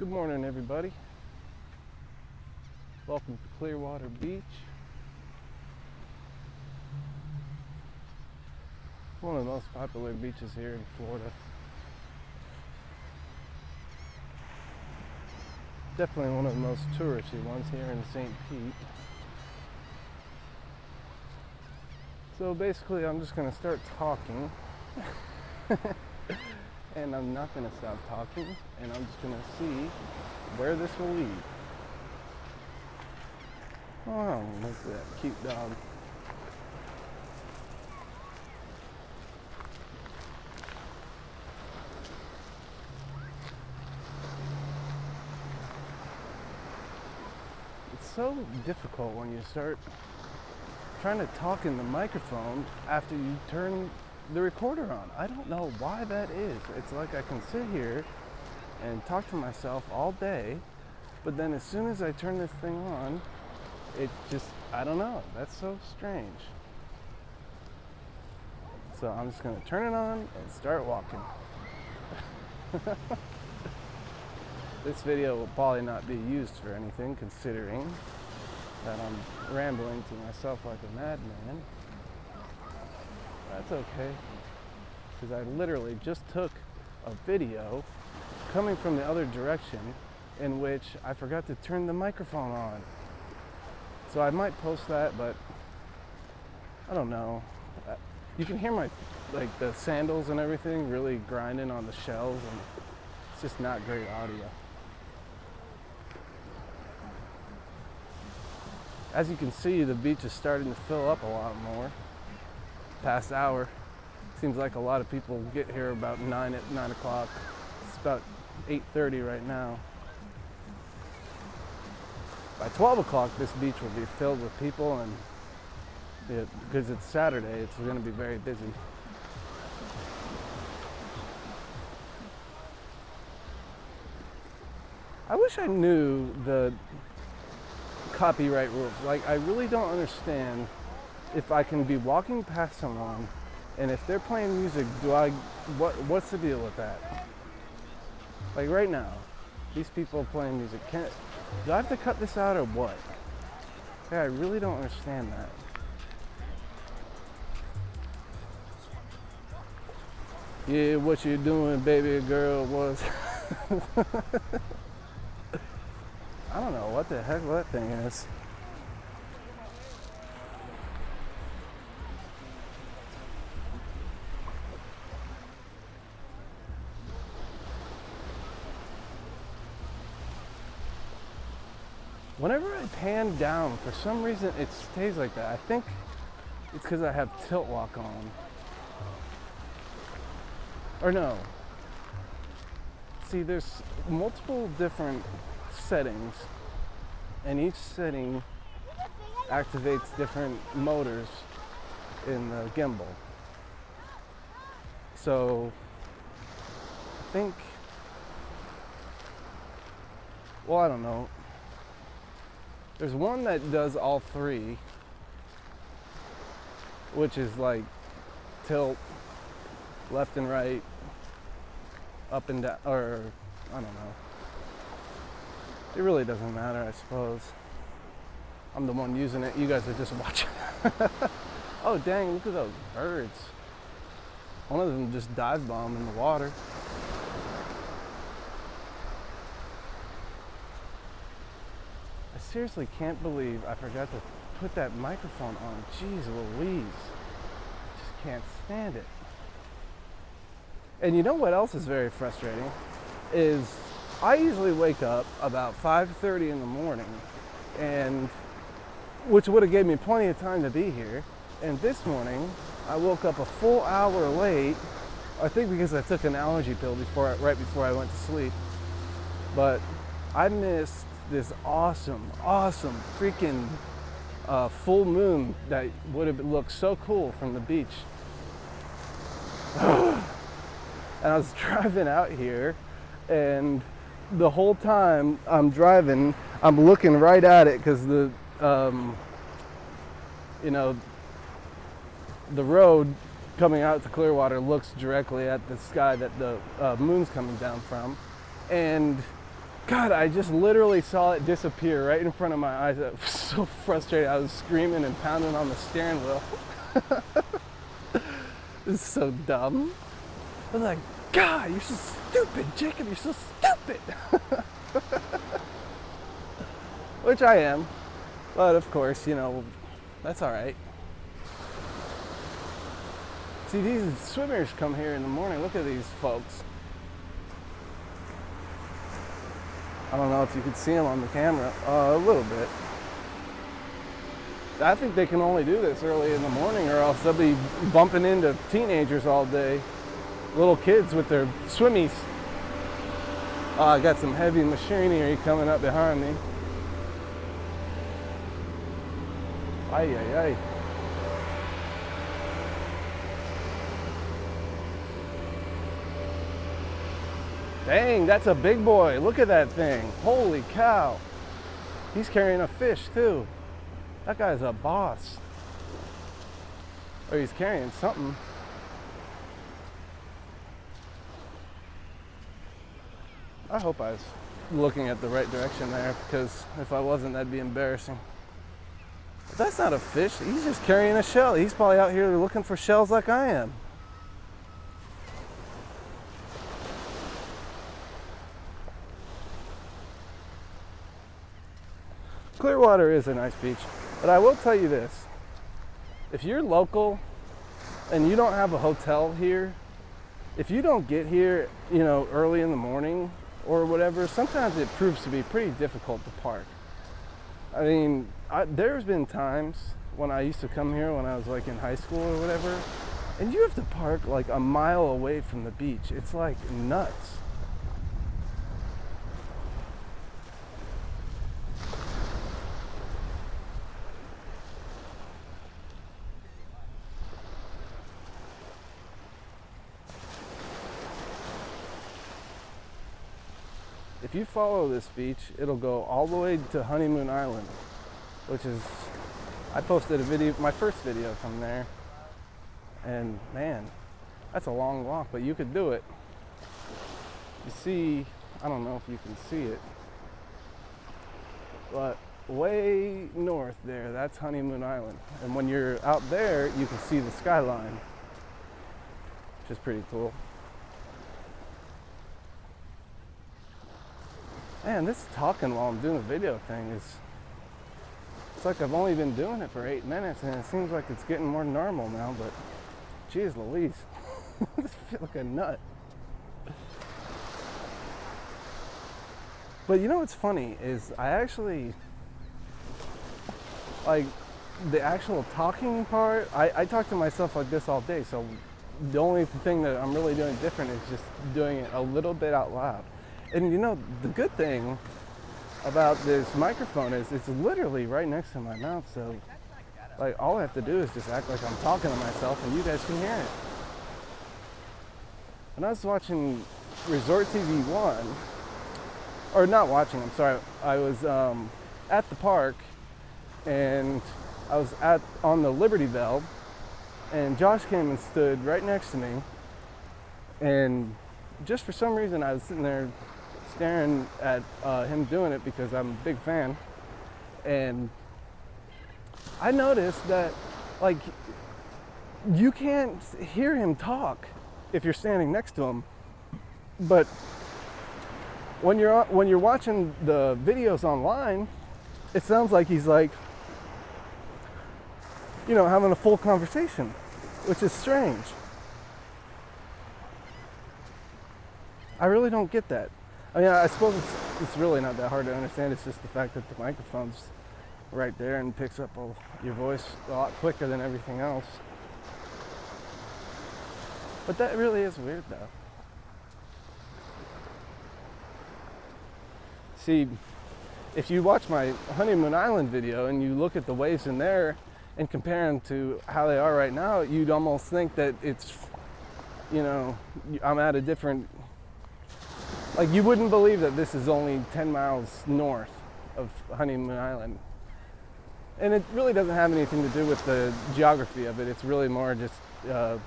Good morning, everybody. Welcome to Clearwater Beach. One of the most popular beaches here in Florida. Definitely one of the most touristy ones here in St. Pete. So basically I'm just going to start talking and I'm not going to stop talking, and I'm just going to see where this will lead. Oh, look at that cute dog. It's so difficult when you start trying to talk in the microphone after you turn the recorder on. I don't know why that is. It's like I can sit here and talk to myself all day, but then as soon as I turn this thing on, it just, I don't know, that's so strange. So I'm just gonna turn it on and start walking. This video will probably not be used for anything, considering that I'm rambling to myself like a madman. That's okay, because I literally just took a video coming from the other direction in which I forgot to turn the microphone on. So I might post that, but I don't know. You can hear my, like, the sandals and everything really grinding on the shells, and it's just not great audio. As you can see, the beach is starting to fill up a lot more. Past hour. Seems like a lot of people get here about 9 o'clock. It's about 8:30 right now. By 12 o'clock, this beach will be filled with people, and because it's Saturday, it's going to be very busy. I wish I knew the copyright rules. Like, I really don't understand if I can be walking past someone and if they're playing music, what's the deal with that? Like right now, these people playing music, do I have to cut this out or what? Yeah, I really don't understand that. Yeah, what you doing, baby girl, was I don't know what the heck that thing is. Whenever I pan down, for some reason it stays like that. I think it's because I have tilt lock on. Or no. See, there's multiple different settings, and each setting activates different motors in the gimbal. So I think, well, I don't know. There's one that does all three, which is like tilt, left and right, up and down, or I don't know. It really doesn't matter, I suppose. I'm the one using it. You guys are just watching. Oh, dang, look at those birds. One of them just dive bombed in the water. I seriously can't believe I forgot to put that microphone on. Jeez Louise. Just can't stand it. And you know what else is very frustrating? Is I usually wake up about 5:30 in the morning, and which would have gave me plenty of time to be here. And this morning, I woke up a full hour late. I think because I took an allergy pill right before I went to sleep. But I missed this awesome freaking full moon that would have looked so cool from the beach. And I was driving out here, and the whole time I'm driving, I'm looking right at it, because the the road coming out to Clearwater looks directly at the sky that the moon's coming down from, and God, I just literally saw it disappear right in front of my eyes. I was so frustrated. I was screaming and pounding on the steering wheel. This is so dumb. I was like, God, you're so stupid, Jacob, you're so stupid. Which I am. But of course, you know, that's all right. See, these swimmers come here in the morning. Look at these folks. I don't know if you could see them on the camera. A little bit. I think they can only do this early in the morning, or else they'll be bumping into teenagers all day. Little kids with their swimmies. I got some heavy machinery coming up behind me. Ay, ay, ay. Dang, that's a big boy. Look at that thing. Holy cow. He's carrying a fish too. That guy's a boss. Or he's carrying something. I hope I was looking at the right direction there, because if I wasn't, that'd be embarrassing. But that's not a fish. He's just carrying a shell. He's probably out here looking for shells like I am. Clearwater is a nice beach, but I will tell you this. If you're local and you don't have a hotel here, if you don't get here, you know, early in the morning or whatever, sometimes it proves to be pretty difficult to park. I mean, there's been times when I used to come here when I was like in high school or whatever, and you have to park like a mile away from the beach. It's like nuts. If you follow this beach, it'll go all the way to Honeymoon Island, which is, I posted a video, my first video from there, and man, that's a long walk, but you could do it. You see, I don't know if you can see it, but way north there, that's Honeymoon Island. And when you're out there, you can see the skyline, which is pretty cool. Man, this talking while I'm doing the video thing it's like I've only been doing it for 8 minutes, and it seems like it's getting more normal now, but geez Louise, I feel like a nut. But you know what's funny is I actually, like, the actual talking part, I talk to myself like this all day, so the only thing that I'm really doing different is just doing it a little bit out loud. And you know, the good thing about this microphone is it's literally right next to my mouth, so like all I have to do is just act like I'm talking to myself and you guys can hear it. When I was watching Resort TV 1, or not watching, I'm sorry, I was at the park, and I was on the Liberty Bell, and Josh came and stood right next to me, and just for some reason I was sitting there staring at him doing it because I'm a big fan, and I noticed that like you can't hear him talk if you're standing next to him, but when you're watching the videos online, it sounds like he's like, you know, having a full conversation, which is strange. I really don't get that. I mean, I suppose it's really not that hard to understand. It's just the fact that the microphone's right there and picks up your voice a lot quicker than everything else. But that really is weird, though. See, if you watch my Honeymoon Island video and you look at the waves in there and compare them to how they are right now, you'd almost think that it's, you know, I'm at a different, like you wouldn't believe that this is only 10 miles north of Honeymoon Island. And it really doesn't have anything to do with the geography of it. It's really more just, I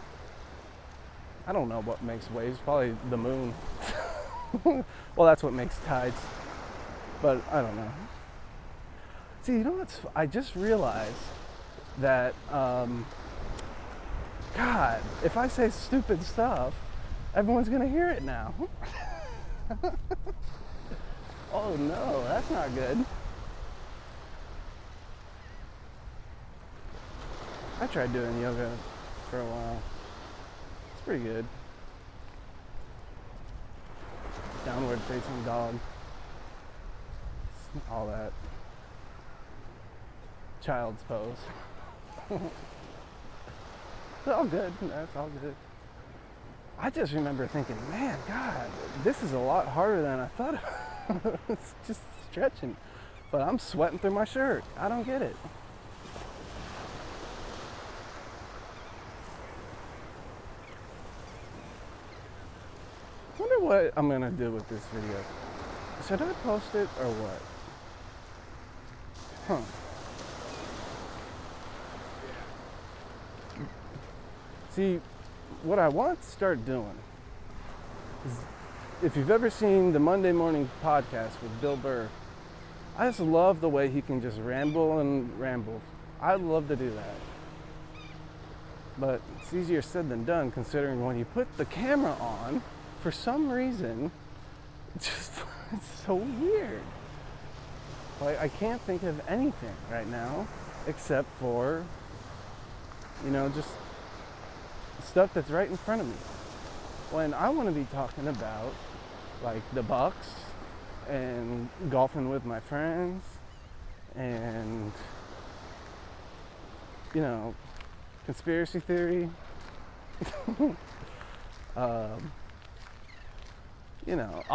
don't know what makes waves, probably the moon. Well, that's what makes tides. But I don't know. See, you know what's, I just realized that, God, if I say stupid stuff, everyone's gonna hear it now. Oh no, that's not good. I tried doing yoga for a while. It's pretty good. Downward facing dog. All that. Child's pose. It's all good. That's all good. I just remember thinking, man, God, this is a lot harder than I thought. It's just stretching. But I'm sweating through my shirt. I don't get it. I wonder what I'm going to do with this video. Should I post it or what? Huh. See, what I want to start doing is, if you've ever seen the Monday Morning Podcast with Bill Burr, I just love the way he can just ramble and ramble. I love to do that. But it's easier said than done, considering when you put the camera on, for some reason, it's so weird. Like, I can't think of anything right now except for, just stuff that's right in front of me. When I want to be talking about, like, the Bucks and golfing with my friends and, conspiracy theory.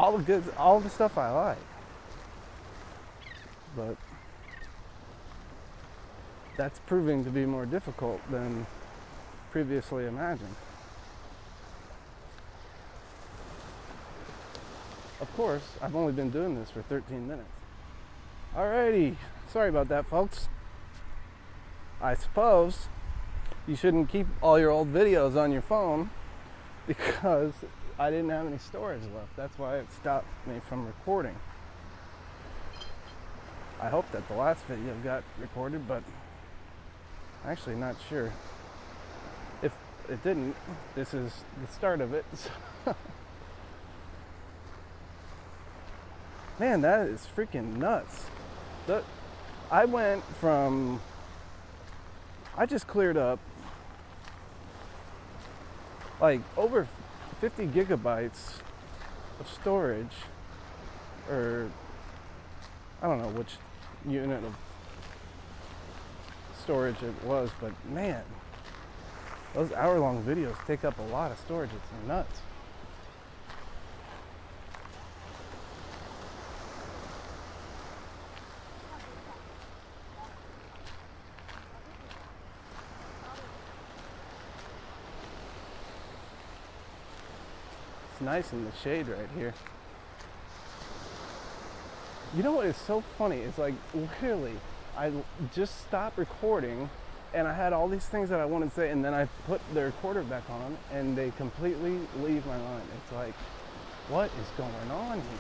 All the stuff I like. But that's proving to be more difficult than previously imagined. Of course, I've only been doing this for 13 minutes. Alrighty, sorry about that, folks. I suppose you shouldn't keep all your old videos on your phone because I didn't have any storage left. That's why it stopped me from recording. I hope that the last video got recorded, but I'm actually not sure. If it didn't, this is the start of it. Man, that is freaking nuts. I just cleared up like over 50 gigabytes of storage, or I don't know which unit of storage it was, but man, those hour-long videos take up a lot of storage. It's nuts. It's nice in the shade right here. You know what is so funny? It's like, literally, I just stopped recording and I had all these things that I wanted to say, and then I put the recorder back on and they completely leave my mind. It's like, what is going on here?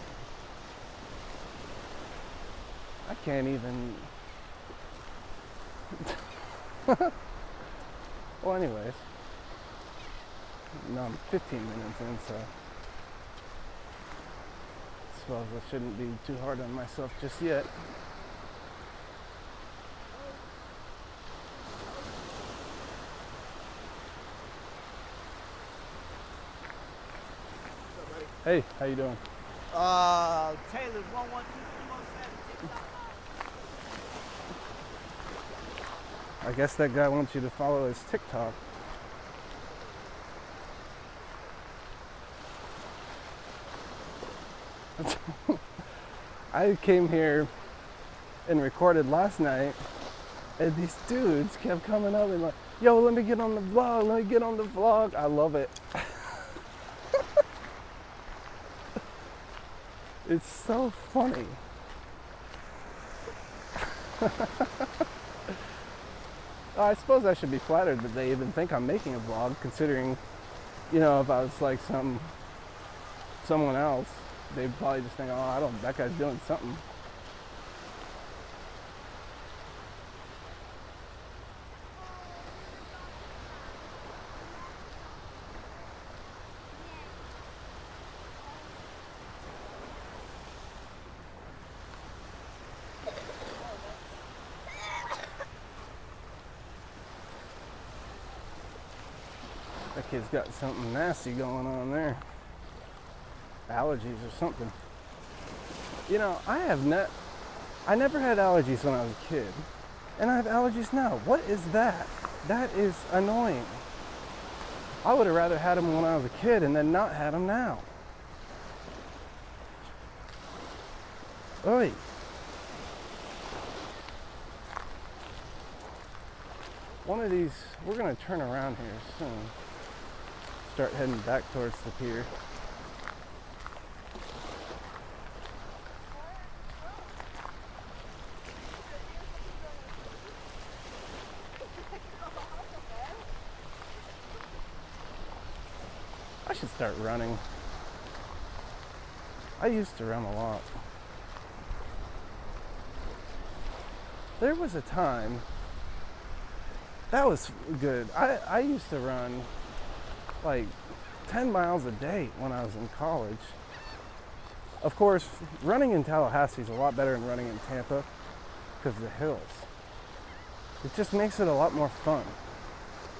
I can't even... Well, anyways. No, I'm 15 minutes in, so I suppose I shouldn't be too hard on myself just yet. Hey, how you doing? Taylor's 112217. I guess that guy wants you to follow his TikTok. I came here and recorded last night, and these dudes kept coming up and like, yo, let me get on the vlog, let me get on the vlog. I love it. It's so funny. I suppose I should be flattered that they even think I'm making a vlog, considering, if I was like someone else, they'd probably just think, oh, that guy's doing something. That kid's got something nasty going on there. Allergies or something. You know, I never had allergies when I was a kid. And I have allergies now. What is that? That is annoying. I would have rather had them when I was a kid and then not had them now. Oi. One of these, we're going to turn around here soon. Start heading back towards the pier. I should start running. I used to run a lot. There was a time that was good. I used to run like 10 miles a day when I was in college. Of course, running in Tallahassee is a lot better than running in Tampa because of the hills. It just makes it a lot more fun.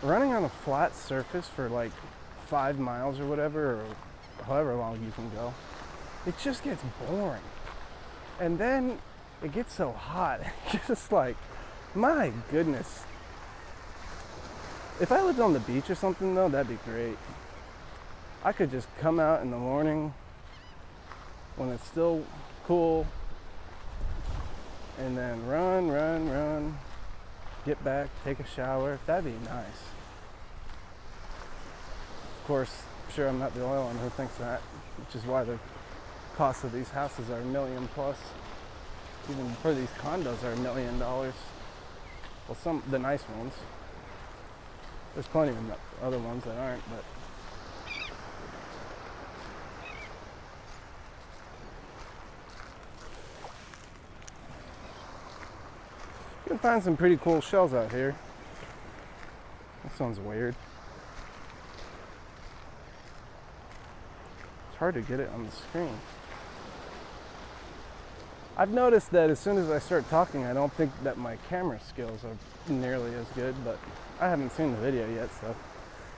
Running on a flat surface for like 5 miles or whatever, or however long you can go, it just gets boring. And then it gets so hot. It's just like, my goodness. If I lived on the beach or something though, that'd be great. I could just come out in the morning when it's still cool and then run, get back, take a shower. That'd be nice. Of course, I'm sure I'm not the only one who thinks that, which is why the cost of these houses are $1 million plus. Even for these condos are $1 million. Well, the nice ones. There's plenty of other ones that aren't, but you can find some pretty cool shells out here. This one's weird. It's hard to get it on the screen. I've noticed that as soon as I start talking, I don't think that my camera skills are nearly as good, but I haven't seen the video yet, so.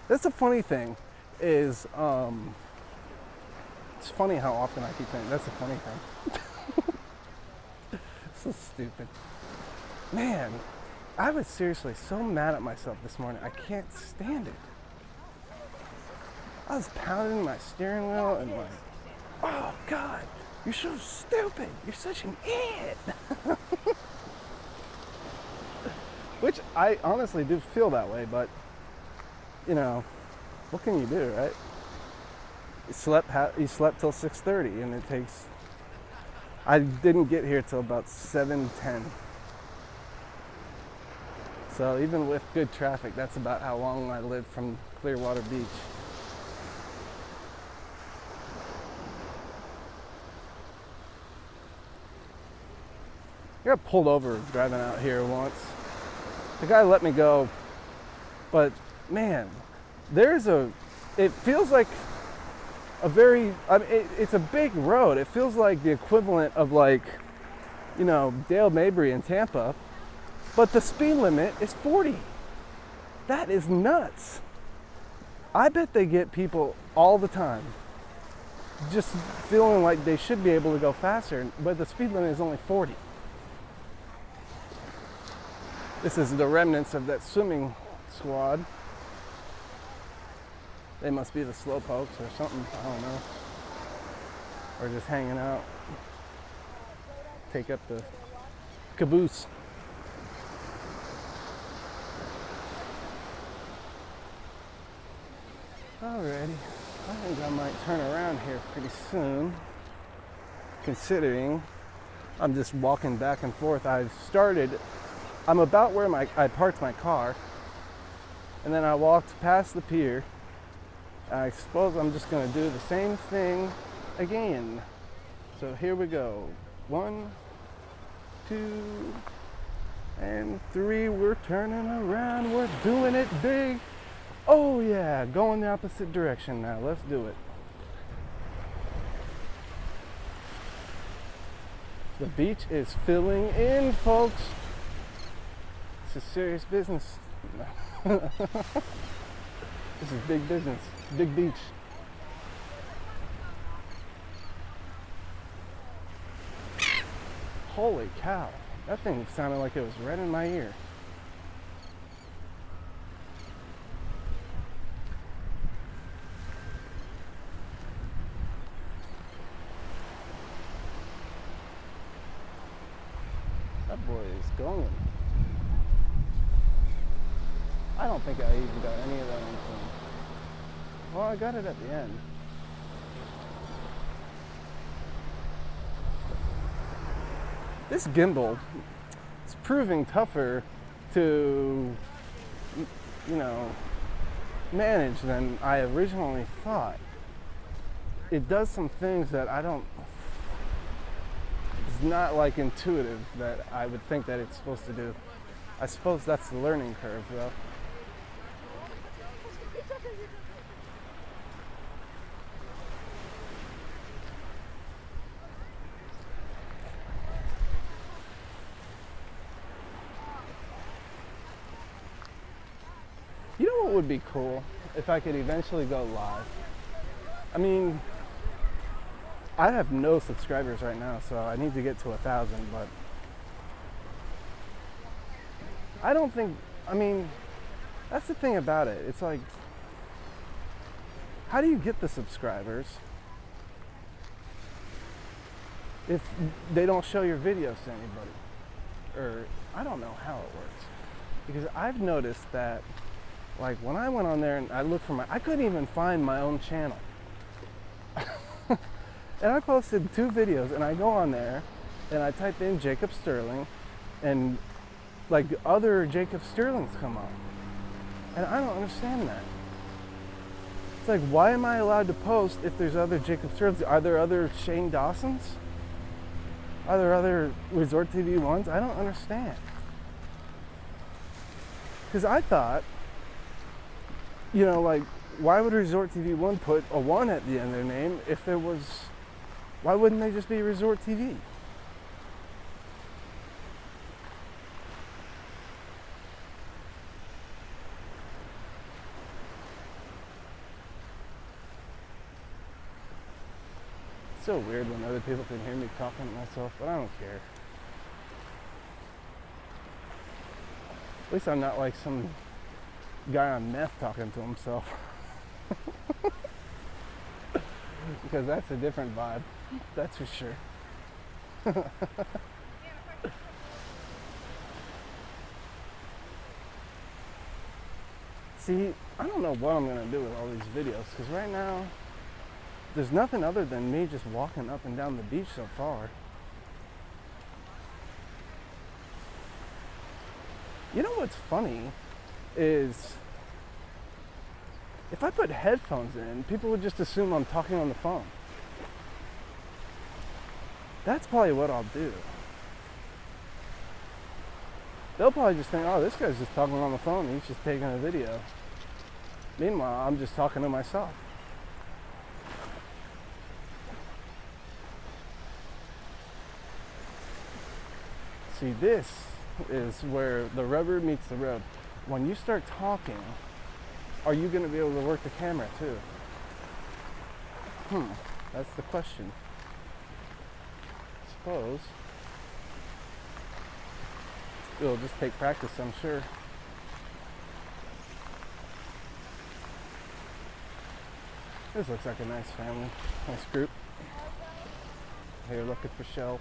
That's the funny thing is, it's funny how often I keep saying, that's the funny thing. So stupid. Man, I was seriously so mad at myself this morning. I can't stand it. I was pounding my steering wheel and like, oh God, you're so stupid. You're such an idiot. Which I honestly do feel that way, but you know, what can you do, right? You slept till 6:30 and it takes, I didn't get here till about 7:10. So even with good traffic, that's about how long I lived from Clearwater Beach. I got pulled over driving out here once. The guy let me go, but man, it feels like a very, it's a big road. It feels like the equivalent of like, you know, Dale Mabry in Tampa, but the speed limit is 40. That is nuts. I bet they get people all the time just feeling like they should be able to go faster, but the speed limit is only 40. This is the remnants of that swimming squad. They must be the slowpokes or something, I don't know. Or just hanging out. Take up the caboose. Alrighty, I think I might turn around here pretty soon, considering I'm just walking back and forth. I'm about where I parked my car, and then I walked past the pier. I suppose I'm just going to do the same thing again. So here we go. 1, 2, and 3. We're turning around. We're doing it big. Oh yeah, going the opposite direction now. Let's do it. The beach is filling in, folks. This is serious business. This is big business, big beach. Holy cow, that thing sounded like it was right in my ear. That boy is going. I don't think I even got any of that on film. Well, I got it at the end. This gimbal is proving tougher to, you know, manage than I originally thought. It does some things that it's not like intuitive that I would think that it's supposed to do. I suppose that's the learning curve though. You know what would be cool? If I could eventually go live. I mean, I have no subscribers right now, so I need to get to 1,000, but I don't think, I mean, that's the thing about it. It's like, how do you get the subscribers if they don't show your videos to anybody? Or, I don't know how it works. Because I've noticed that, like, when I went on there and I looked for I couldn't even find my own channel. And I posted 2 videos and I go on there and I type in Jacob Sterling and like other Jacob Sterlings come up. And I don't understand that. It's like, why am I allowed to post if there's other Jacob Sterlings? Are there other Shane Dawsons? Are there other Resort TV ones? I don't understand. Because I thought, you know, like, why would Resort TV 1 put a 1 at the end of their name if there was, why wouldn't they just be Resort TV? It's so weird when other people can hear me talking to myself, but I don't care. At least I'm not like some guy on meth talking to himself. Because that's a different vibe, that's for sure. See, I don't know what I'm gonna do with all these videos, because right now there's nothing other than me just walking up and down the beach so far. You know what's funny is if I put headphones in, people would just assume I'm talking on the phone. That's probably what I'll do. They'll probably just think, oh, this guy's just talking on the phone, he's just taking a video. Meanwhile, I'm just talking to myself. See, this is where the rubber meets the road. When you start talking, are you going to be able to work the camera too? That's the question. I suppose it'll just take practice, I'm sure. This looks like a nice family, nice group. They're looking for shells.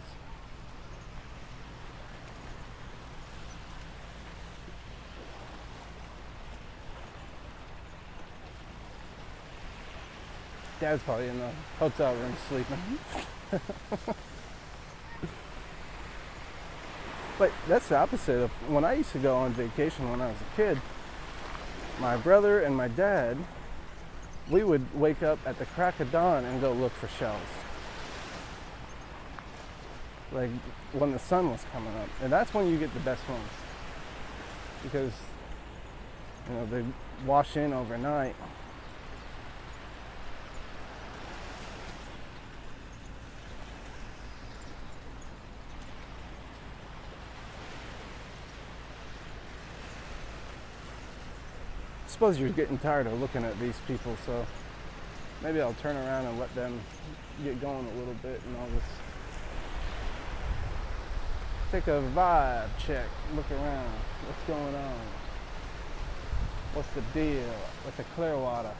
Dad's probably in the hotel room sleeping. But that's the opposite of when I used to go on vacation when I was a kid. My brother and my dad, we would wake up at the crack of dawn and go look for shells. Like when the sun was coming up. And that's when you get the best ones. Because, you know, they wash in overnight. suppose you're getting tired of looking at these people, so maybe I'll turn around and let them get going a little bit, and I'll just take a vibe check, look around, what's going on, what's the deal with the Clearwater.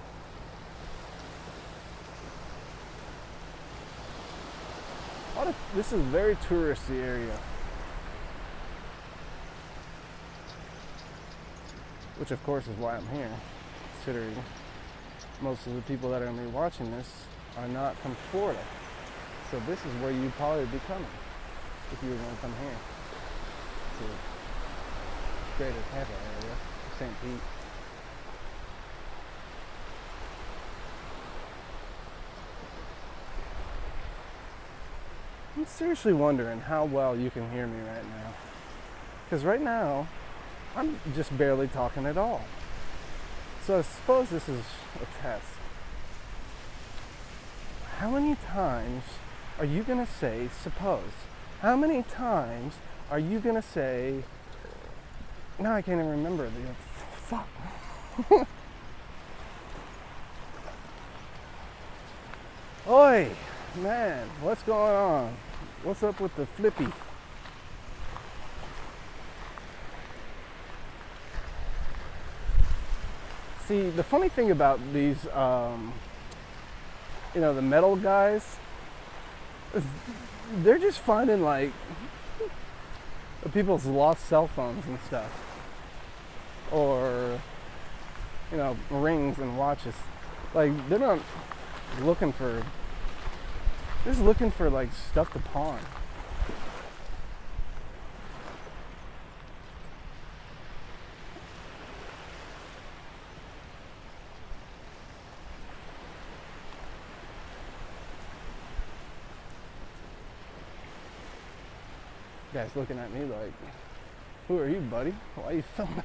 This is a very touristy area, which of course is why I'm here, considering most of the people that are going to be watching this are not from Florida. So this is where you'd probably be coming if you were going to come here to greater Tampa area, St. Pete. I'm seriously wondering how well you can hear me right now. Because right now, I'm just barely talking at all. So I suppose this is a test. How many times are you going to say suppose? How many times are you going to say, now I can't even remember, fuck. Oi, man, what's going on? What's up with the flippy? See, the funny thing about these, the metal guys, they're just finding like people's lost cell phones and stuff, or rings and watches. Like they're not looking for, they're just looking for like stuff to pawn. Guy's looking at me like, who are you, buddy? Why are you filming?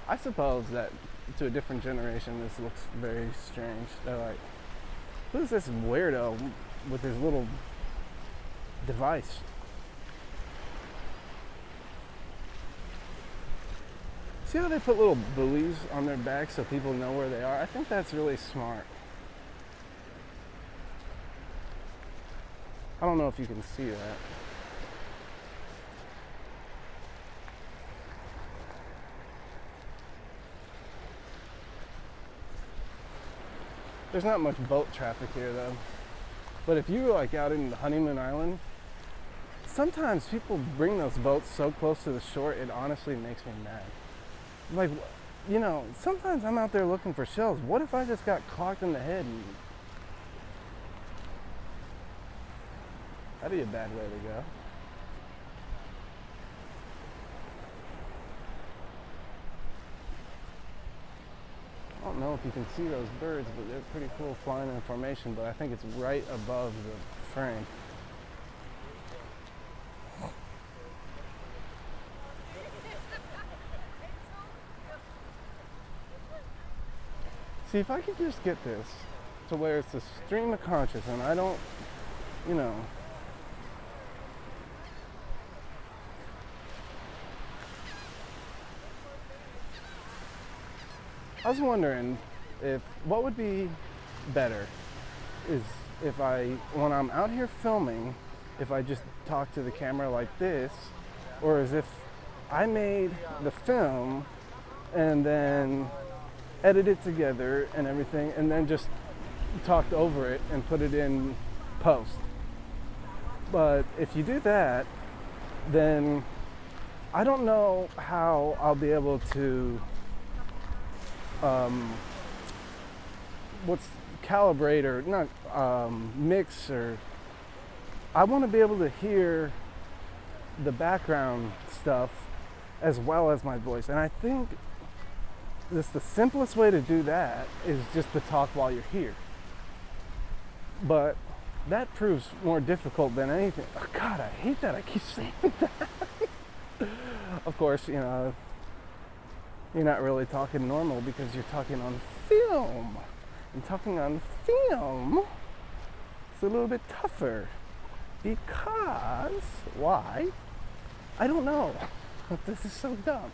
I suppose that to a different generation this looks very strange. They're like, who's this weirdo with his little device? See how they put little buoys on their back so people know where they are? I think that's really smart. I don't know if you can see that. There's not much boat traffic here though. But if you were like out in Honeymoon Island, sometimes people bring those boats so close to the shore, it honestly makes me mad. Like, sometimes I'm out there looking for shells. What if I just got clocked in the head? That'd be a bad way to go. I don't know if you can see those birds, but they're pretty cool flying in formation, but I think it's right above the frame. See, if I could just get this to where it's a stream of conscious and I don't, I was wondering what would be better is if when I'm out here filming, if I just talk to the camera like this, or as if I made the film and then edit it together and everything, and then just talked over it and put it in post. But if you do that, then I don't know how I'll be able to calibrate or not mix, or I want to be able to hear the background stuff as well as my voice. And I think the simplest way to do that is just to talk while you're here. But that proves more difficult than anything. Oh God, I hate that I keep saying that. Of course, you're not really talking normal because you're talking on film. And talking on film, it's a little bit tougher. Because, why? I don't know. This is so dumb.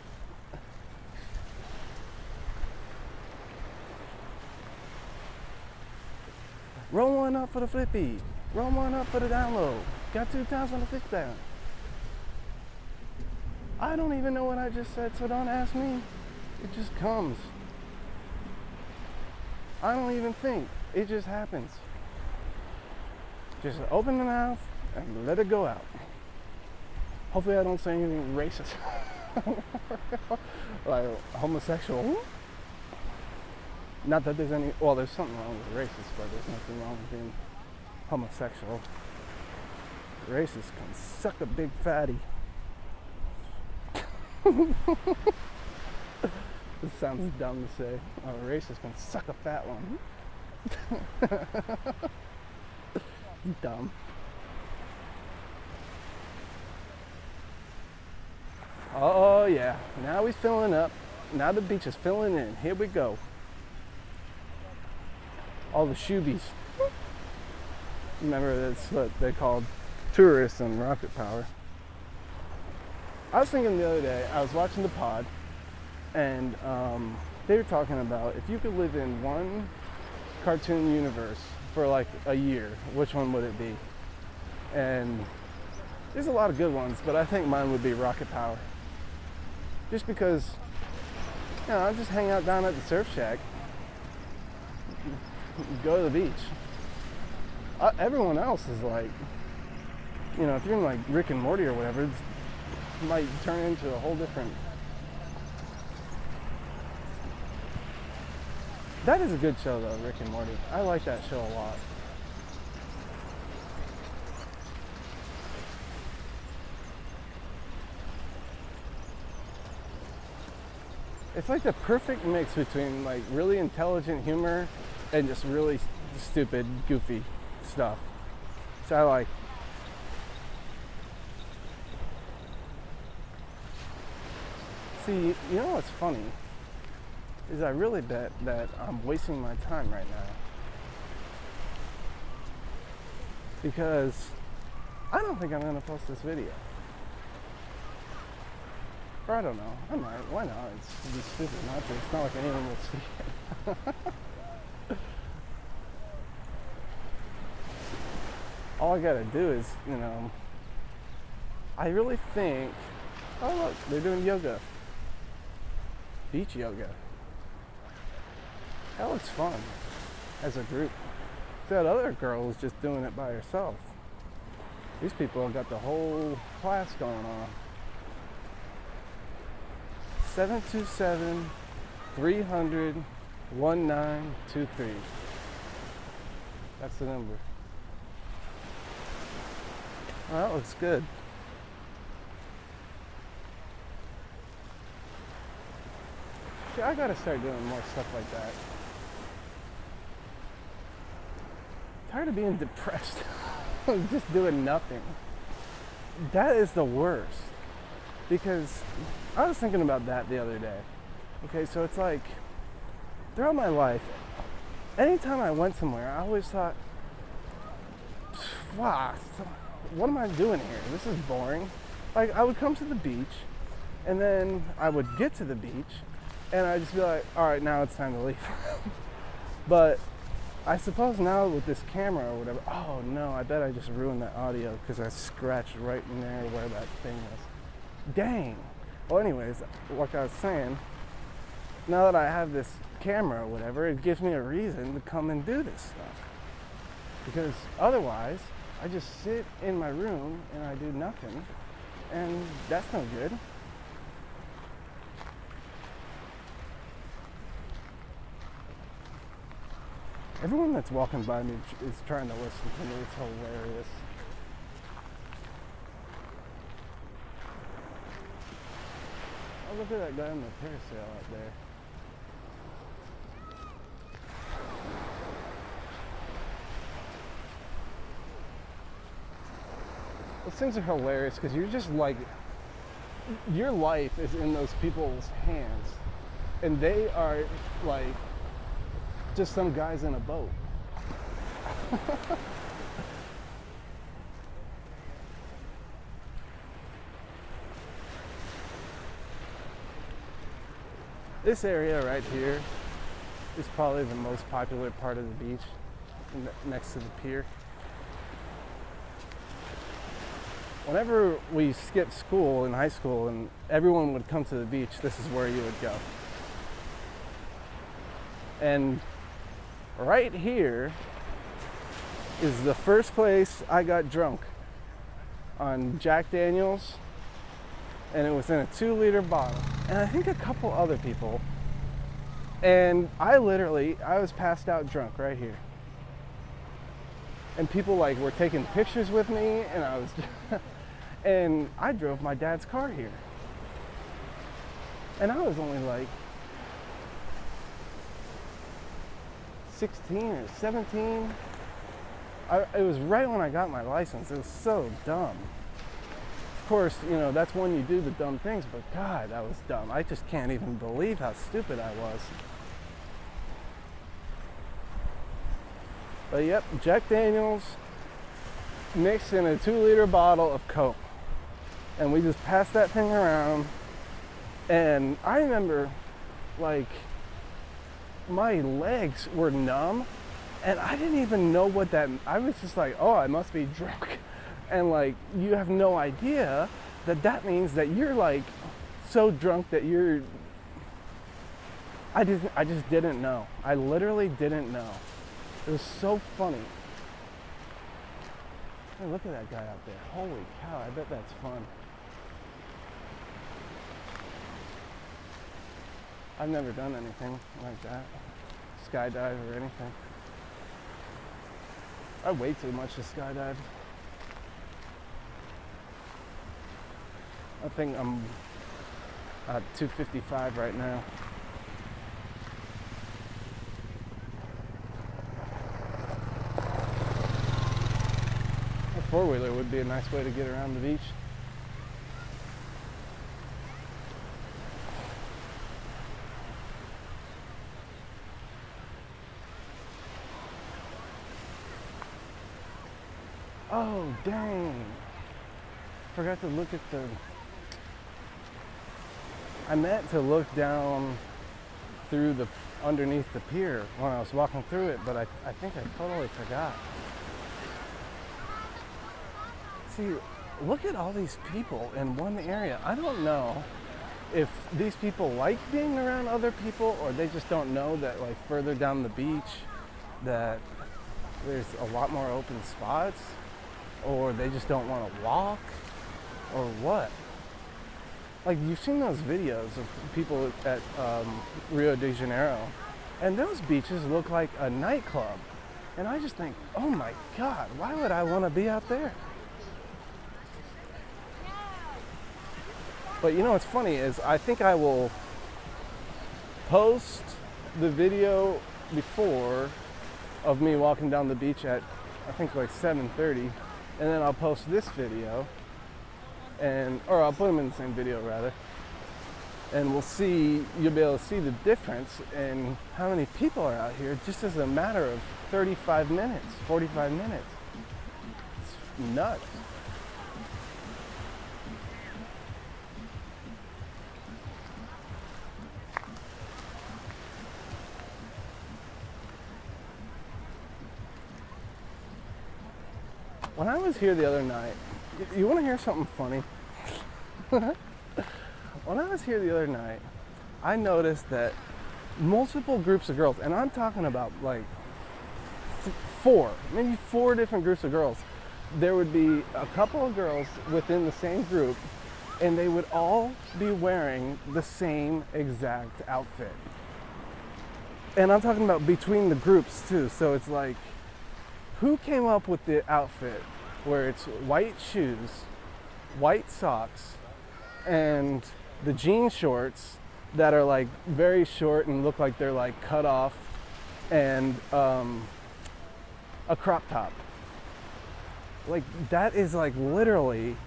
Roll one up for the flippy. Roll one up for the down low. Got 2 times on the flip down. I don't even know what I just said, so don't ask me. It just comes. I don't even think. It just happens. Just open the mouth and let it go out. Hopefully I don't say anything racist. Like homosexual. Not that there's any, well, there's something wrong with racist, but there's nothing wrong with being homosexual. Racist can suck a big fatty. This sounds dumb to say. A racist can suck a fat one. Dumb. Oh yeah, now he's filling up. Now the beach is filling in. Here we go. All the shoobies. Remember, that's what they called tourists and rocket power. I was thinking the other day, I was watching the pod, and they were talking about if you could live in one cartoon universe for like a year, which one would it be? And there's a lot of good ones, but I think mine would be rocket power. Just because, you know, I just hang out down at the surf shack, go to the beach. Everyone else is like, you know, if you're in like Rick and Morty or whatever, it might turn into a whole different. That is a good show though, Rick and Morty. I like that show a lot. It's like the perfect mix between like really intelligent humor and just really stupid, goofy stuff. So I like. See, you know what's funny? Is I really bet that I'm wasting my time right now. Because I don't think I'm gonna post this video. Or I don't know. I might. Why not? It'd be stupid not to. It's not like anyone will see it. All I gotta do is, you know, I really think, oh look, they're doing yoga. Beach yoga. That looks fun as a group. That other girl was just doing it by herself. These people have got the whole class going on. 727-300-1923. That's the number. Well, that looks good. See, I gotta start doing more stuff like that. Tired of being depressed. Just doing nothing. That is the worst. Because I was thinking about that the other day. Okay, so it's like, throughout my life, anytime I went somewhere, I always thought, wow, what am I doing here? This is boring. Like, I would come to the beach, and then I would get to the beach, and I'd just be like, all right, now it's time to leave. But I suppose now with this camera or whatever, oh no, I bet I just ruined that audio because I scratched right in there where that thing was. Dang. Well, anyways, like I was saying, now that I have this camera or whatever, it gives me a reason to come and do this stuff. Because otherwise, I just sit in my room and I do nothing, and that's no good. Everyone that's walking by me is trying to listen to me. It's hilarious. Oh, look at that guy on the parasail out there. Those things are hilarious because you're just like, your life is in those people's hands. And they are like, just some guys in a boat. This area right here is probably the most popular part of the beach, next to the pier. Whenever we skipped school in high school and everyone would come to the beach, this is where you would go. And right here is the first place I got drunk on Jack Daniels, and it was in a 2-liter bottle. And I think a couple other people. And I was passed out drunk right here. And people like were taking pictures with me, and I was, and I drove my dad's car here. And I was only like 16 or 17. It was right when I got my license. It was so dumb. Of course, you know, that's when you do the dumb things, but God, that was dumb. I just can't even believe how stupid I was. But yep, Jack Daniels mixed in a 2-liter bottle of Coke. And we just passed that thing around. And I remember, like, my legs were numb. And I didn't even know what that, I was just like, oh, I must be drunk. And like, you have no idea that means that you're like so drunk that you're, I just didn't know. I literally didn't know. It was so funny. Hey, look at that guy out there. Holy cow, I bet that's fun. I've never done anything like that. Skydive or anything. I weigh too much to skydive. I think I'm at 255 right now. A four-wheeler would be a nice way to get around the beach. Oh, dang. Forgot to look at the... I meant to look down through the underneath the pier when I was walking through it, but I think I totally forgot. See, look at all these people in one area. I don't know if these people like being around other people, or they just don't know that like further down the beach that there's a lot more open spots, or they just don't want to walk, or what. Like, you've seen those videos of people at Rio de Janeiro, and those beaches look like a nightclub. And I just think, oh my God, why would I want to be out there? But you know what's funny is I think I will post the video before of me walking down the beach at, I think, like 7:30, and then I'll post this video, or I'll put them in the same video rather, and we'll see, you'll be able to see the difference in how many people are out here just as a matter of 35 minutes, 45 minutes. It's nuts. When I was here the other night, you want to hear something funny? When I was here the other night, I noticed that multiple groups of girls, and I'm talking about like maybe four different groups of girls. There would be a couple of girls within the same group, and they would all be wearing the same exact outfit. And I'm talking about between the groups too, so it's like, who came up with the outfit where it's white shoes, white socks, and the jean shorts that are like very short and look like they're like cut off, and a crop top? Like, that is like literally,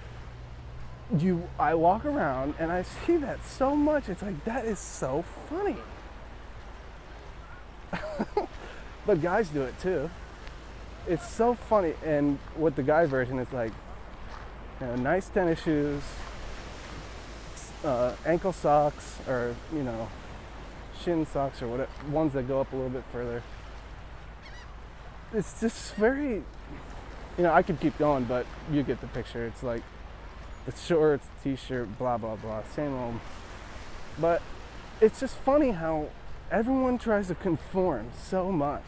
I walk around and I see that so much. It's like, that is so funny. But guys do it too. It's so funny. And with the guy version, it's like, you know, nice tennis shoes, ankle socks, or, you know, shin socks or whatever, ones that go up a little bit further. It's just very, you know, I could keep going, but you get the picture. It's like the shorts, t-shirt, blah, blah, blah, same old. But it's just funny how everyone tries to conform so much.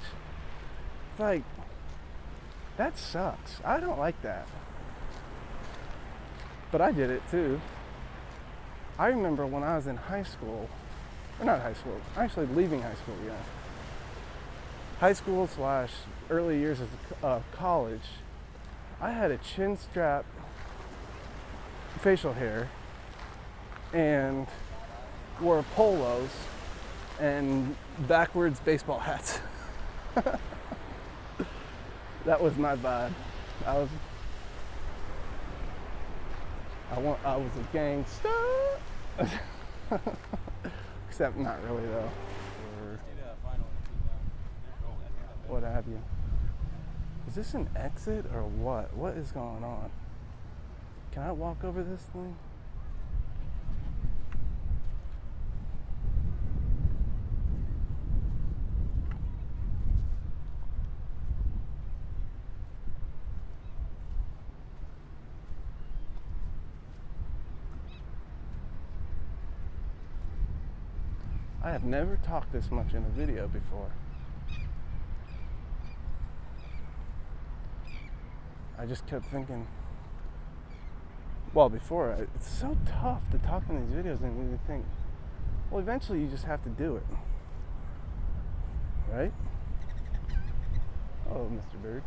It's like, that sucks. I don't like that. But I did it too. I remember when I was in high school, or not high school, actually leaving high school, yeah. High school / early years of college, I had a chin strap facial hair and wore polos and backwards baseball hats. That was my vibe. I was a gangsta. Except not really though. Or what have you. Is this an exit or what? What is going on? Can I walk over this thing? I have never talked this much in a video before. I just kept thinking, well, before, it's so tough to talk in these videos and you think, well, eventually you just have to do it. Right? Oh, Mr. Bird.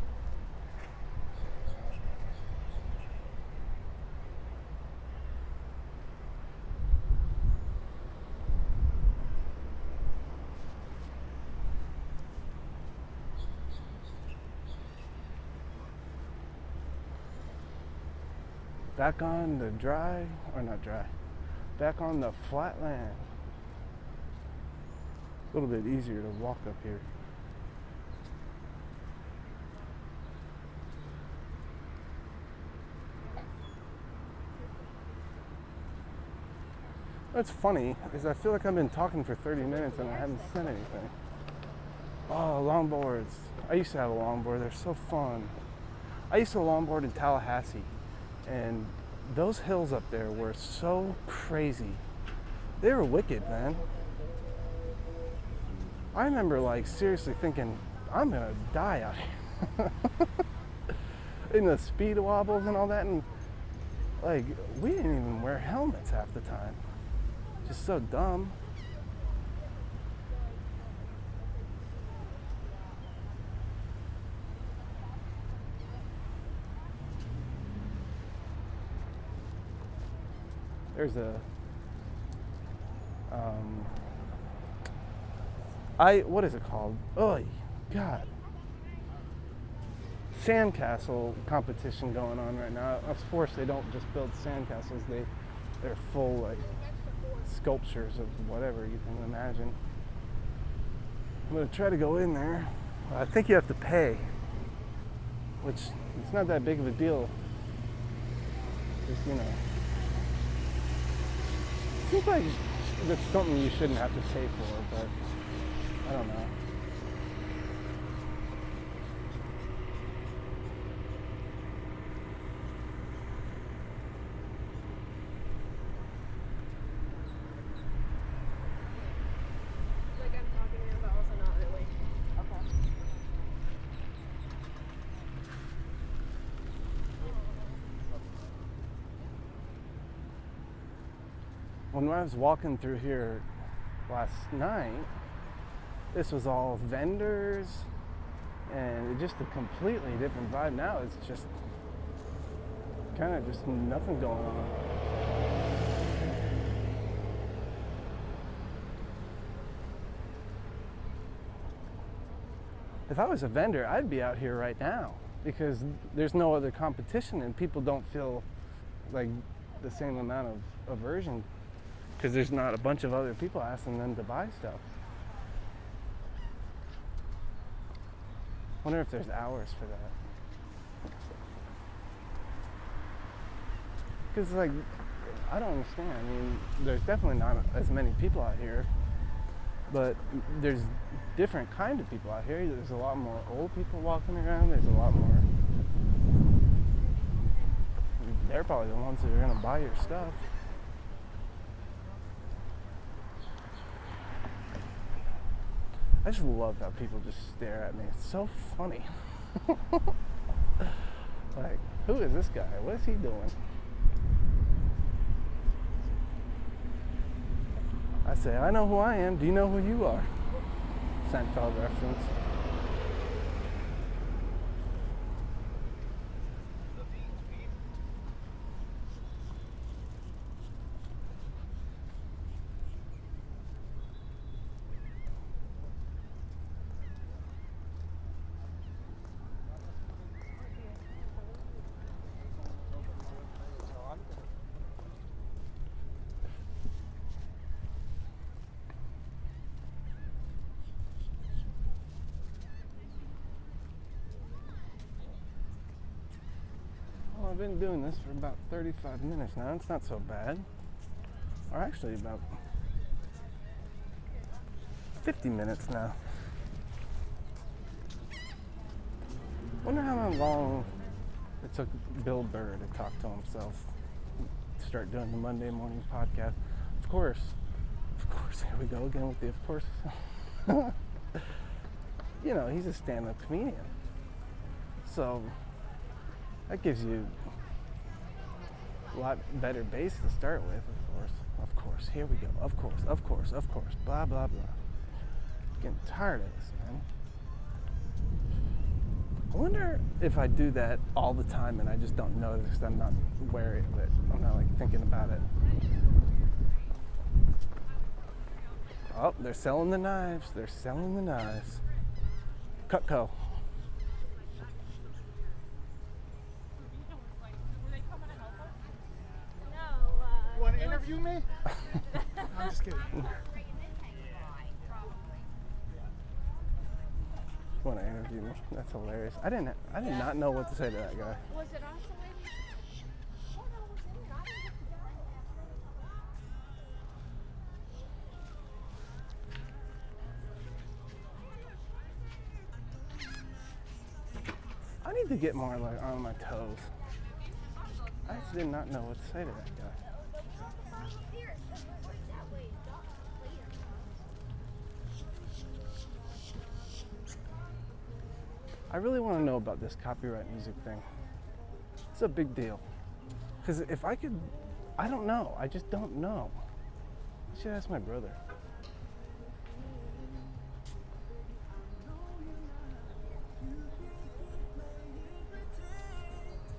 Back on the dry, or not dry, back on the flat land. A little bit easier to walk up here. What's funny is I feel like I've been talking for 30 minutes and I haven't said anything. Oh, longboards. I used to have a longboard. They're so fun. I used to longboard in Tallahassee. And those hills up there were so crazy. They were wicked, man. I remember like seriously thinking, I'm gonna die out here. In the speed wobbles and all that, and like we didn't even wear helmets half the time. Just so dumb. There's a what is it called? Oh God. Sandcastle competition going on right now. Of course they don't just build sandcastles, they're full like sculptures of whatever you can imagine. I'm gonna try to go in there. I think you have to pay, which it's not that big of a deal. Just, you know. Seems like that's something you shouldn't have to pay for, but I don't know. Like I'm talking to him, but also not really. Okay. When I was walking through here last night, this was all vendors and just a completely different vibe. Now it's just kind of just nothing going on. If I was a vendor, I'd be out here right now because there's no other competition and people don't feel like the same amount of aversion because there's not a bunch of other people asking them to buy stuff. Wonder if there's hours for that. Because like, I don't understand. I mean, there's definitely not as many people out here. But there's different kind of people out here. There's a lot more old people walking around. There's a lot more. They're probably the ones that are gonna buy your stuff. I just love how people just stare at me. It's so funny. Like, who is this guy? What is he doing? I say, I know who I am. Do you know who you are? Seinfeld reference. Well, I've been doing this for about 35 minutes now. It's not so bad. Or actually about 50 minutes now. Wonder how long it took Bill Burr to talk to himself, start doing the Monday morning podcast. Of course, here we go again with the of course. You know, he's a stand-up comedian. So that gives you a lot better base to start with, of course, here we go, of course, blah, blah, blah. Getting tired of this, man. I wonder if I do that all the time and I just don't notice because I'm not aware of it. I'm not like thinking about it. Oh, they're selling the knives. Cutco. You want to interview me? I'm just kidding. You want to interview me? That's hilarious. I did not know what to say to that guy. Was it isolated? Oh, no, it was in there. I didn't get to go. I need to get more like on my toes. I just did not know what to say to that guy. I really want to know about this copyright music thing. It's a big deal. Because if I could, I don't know. I just don't know. I should ask my brother.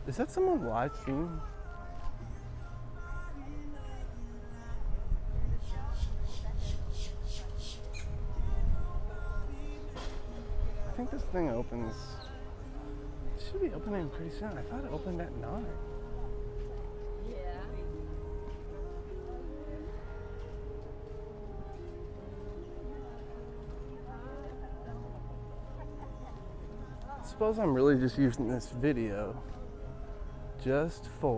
Is that someone live streaming? I think this thing opens. It should be opening pretty soon. I thought it opened at 9. Yeah. Suppose I'm really just using this video just to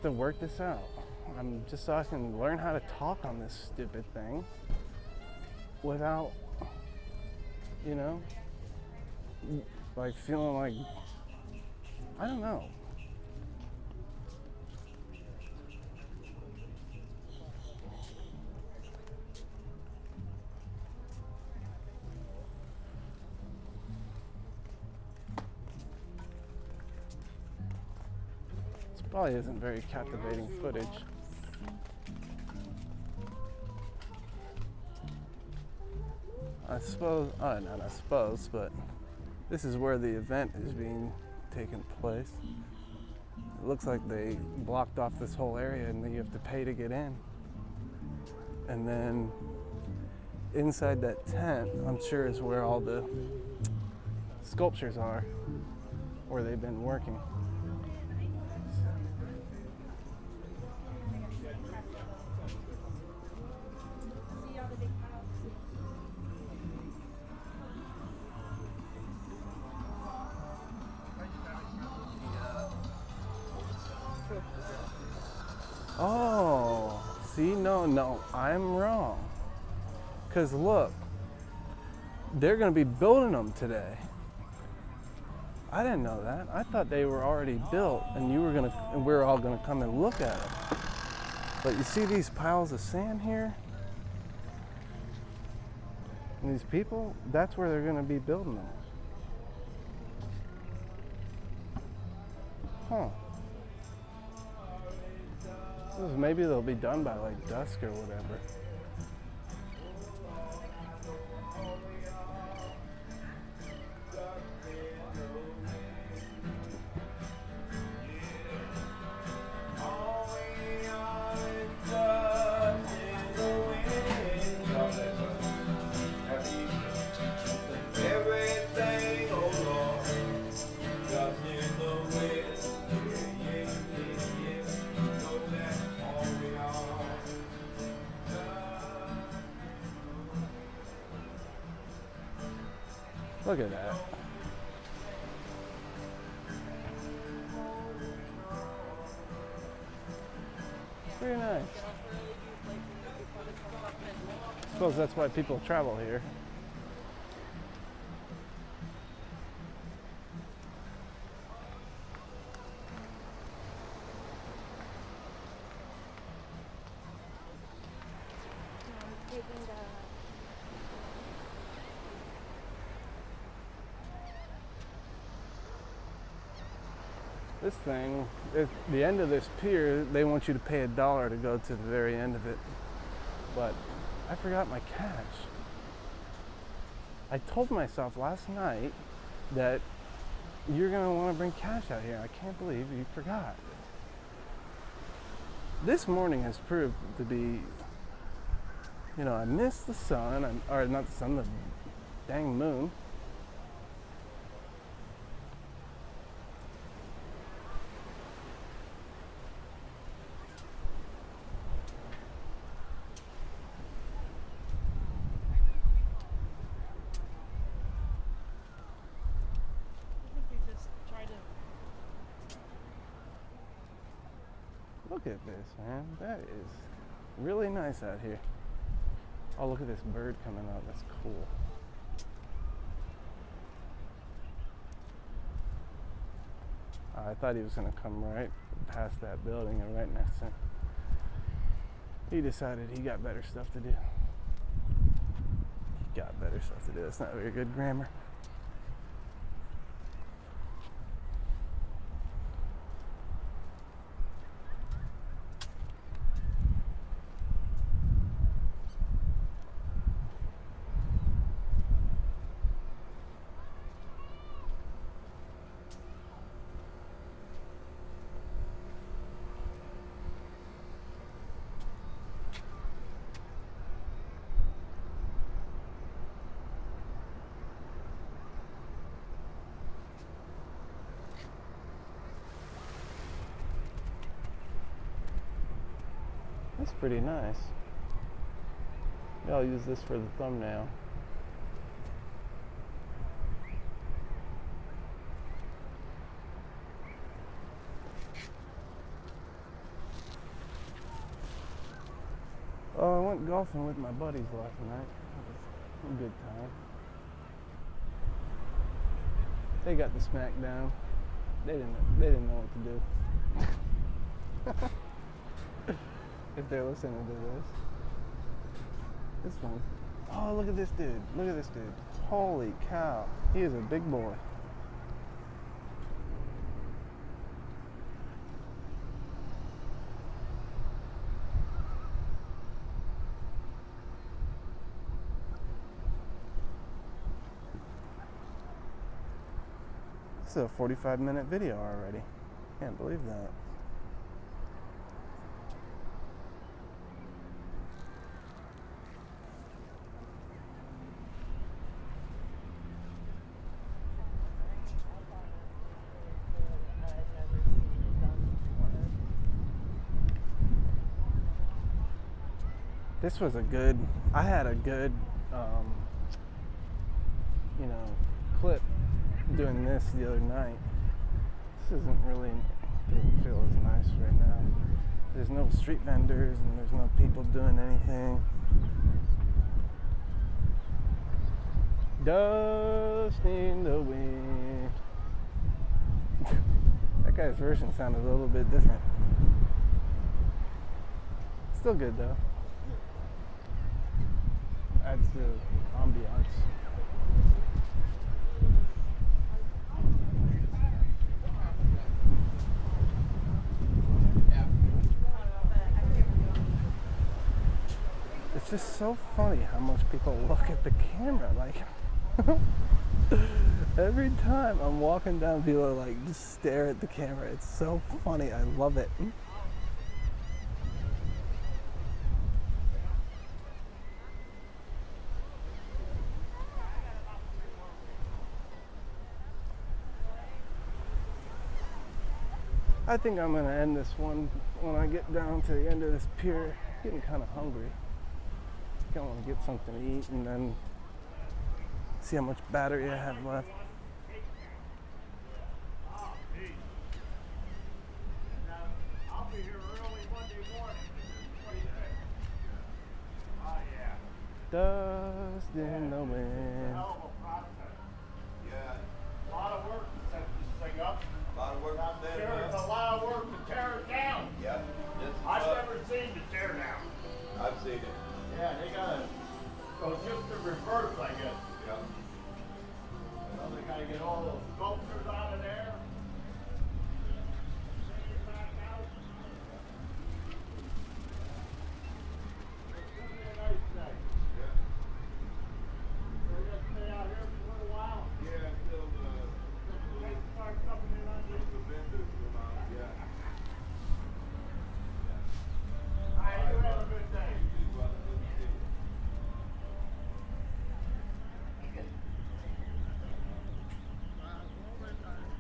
work this out. Just so I can learn how to talk on this stupid thing without, you know, like feeling like, I don't know. This probably isn't very captivating footage. I suppose, not I suppose, but this is where the event is being taken place. It looks like they blocked off this whole area and then you have to pay to get in. And then inside that tent, I'm sure is where all the sculptures are, where they've been working. Oh, See, no, I'm wrong. Because look, they're going to be building them today. I didn't know that. I thought they were already built and we were all going to come and look at them. But you see these piles of sand here? And these people, that's where they're going to be building them. Huh. Maybe they'll be done by like dusk or whatever. Look at that. Very nice. I suppose that's why people travel here. This thing, at the end of this pier, they want you to pay $1 to go to the very end of it. But I forgot my cash. I told myself last night that you're gonna want to bring cash out here. I can't believe you forgot. This morning has proved to be, I missed the sun, or not the sun, the dang moon. Look at this, man. That is really nice out here. Oh, look at this bird coming up. That's cool. I thought he was going to come right past that building and right next to him. He decided he got better stuff to do. He got better stuff to do. That's not very good grammar. That's pretty nice. Yeah, I'll use this for the thumbnail. Oh, I went golfing with my buddies last night. It was a good time. They got the smack down. They didn't know what to do. If they're listening to this one. Oh, look at this dude. Look at this dude. Holy cow. He is a big boy. This is a 45-minute video already. Can't believe that. This was I had a good, clip doing this the other night. This doesn't feel as nice right now. there's no street vendors and there's no people doing anything. Dust in the wind. That guy's version sounded a little bit different. Still good though. Adds to ambiance. It's just so funny how much people look at the camera. Like, every time I'm walking down, people are like, just stare at the camera. It's so funny. I love it. I think I'm gonna end this one when I get down to the end of this pier. Getting kind of hungry. I want to get something to eat and then see how much battery I have left. I'll be here early Monday morning. Oh yeah. Dust in the wind. Hell of a process. Yeah. A lot of work to set this thing up. A lot of work to set it There's up. a lot of work to tear it down. Yep. I've never seen the tear down. I've seen it. Yeah, they gotta go just the reverse, I guess. Yep. Well, they gotta get all those sculptures out of there. Bring it back out. It's gonna be a nice day. Yeah. We're gonna stay out here for a little while. Yeah, until They start coming in on you. the vendors come out. Yeah. All right, you have a good day.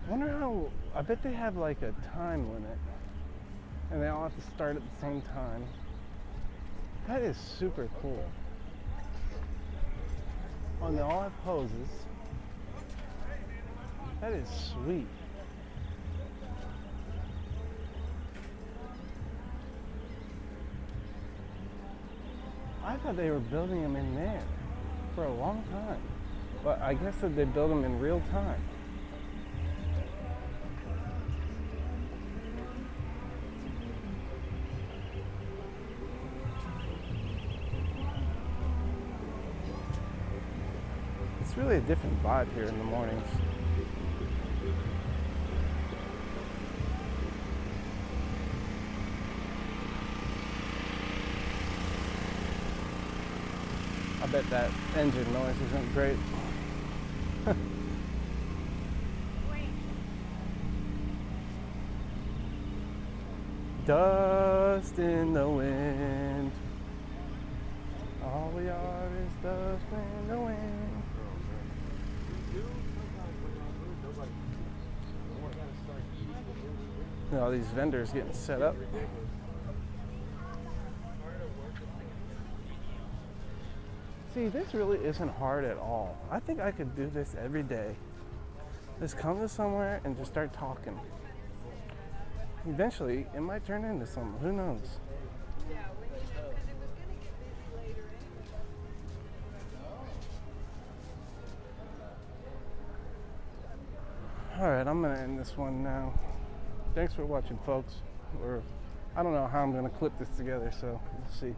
I wonder how, I bet they have like a time limit and they all have to start at the same time. That is super cool. Oh, and they all have poses. That is sweet. I thought they were building them in there for a long time. But I guess that they build them in real time. It's really a different vibe here in the mornings. I bet that engine noise isn't great. Dust in the wind. All we are is dust in the wind. And all these vendors getting set up. See, this really isn't hard at all. I think I could do this every day. Just come to somewhere and just start talking. Eventually, it might turn into something. Who knows? Yeah, we because it was gonna get busy later anyway. All right, I'm gonna end this one now. Thanks for watching, folks. Or I don't know how I'm gonna clip this together, so we'll see.